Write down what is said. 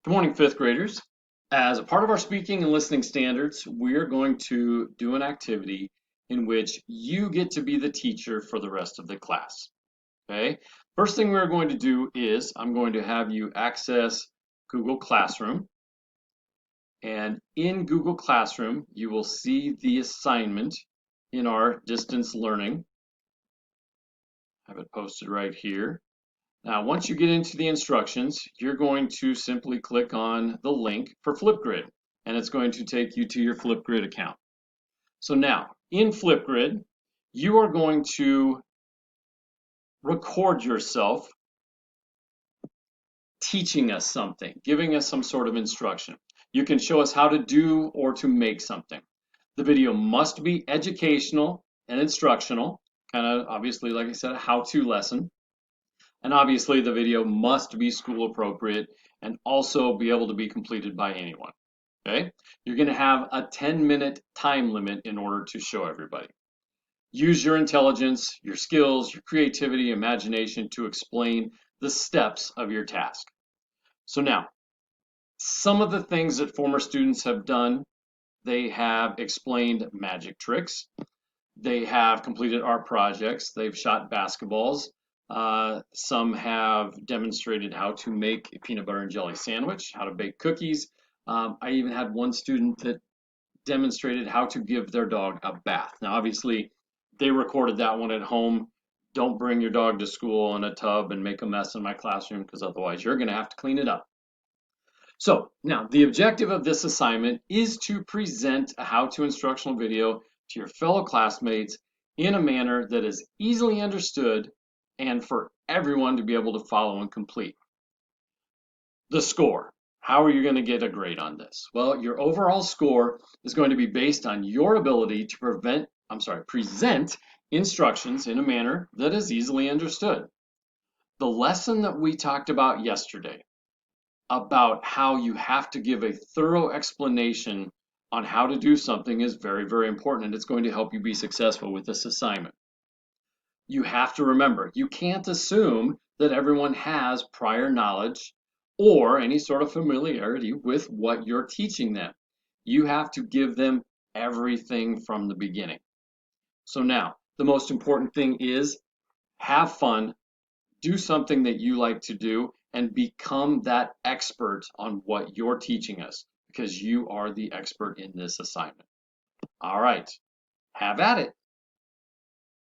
Good morning, fifth graders. As a part of our speaking and listening standards, we're going to do an activity in which you get to be the teacher for the rest of the class. Okay? First thing we're going to do is I'm going to have you access Google Classroom. And in Google Classroom, you will see the assignment in our distance learning. I have it posted right here. Now, once you get into the instructions, you're going to simply click on the link for Flipgrid, and it's going to take you to your Flipgrid account. So now, in Flipgrid, you are going to record yourself teaching us something, giving us some sort of instruction. You can show us how to do or to make something. The video must be educational and instructional, kind of obviously, like I said, a how-to lesson. And obviously the video must be school appropriate and also be able to be completed by anyone. Okay? You're going to have a 10-minute time limit in order to show everybody. Use your intelligence, your skills, your creativity, imagination to explain the steps of your task. So now, some of the things that former students have done, they have explained magic tricks. They have completed art projects. They've shot basketballs. Some have demonstrated how to make a peanut butter and jelly sandwich, how to bake cookies. I even had one student that demonstrated how to give their dog a bath. Now, obviously, they recorded that one at home. Don't bring your dog to school in a tub and make a mess in my classroom, because otherwise you're going to have to clean it up. So now the objective of this assignment is to present a how-to instructional video to your fellow classmates in a manner that is easily understood and for everyone to be able to follow and complete. The score. How are you going to get a grade on this? Well, your overall score is going to be based on your ability to present instructions in a manner that is easily understood. The lesson that we talked about yesterday about how you have to give a thorough explanation on how to do something is very, very important, and it's going to help you be successful with this assignment. You have to remember, you can't assume that everyone has prior knowledge or any sort of familiarity with what you're teaching them. You have to give them everything from the beginning. So now, the most important thing is have fun, do something that you like to do, and become that expert on what you're teaching us, because you are the expert in this assignment. All right, have at it.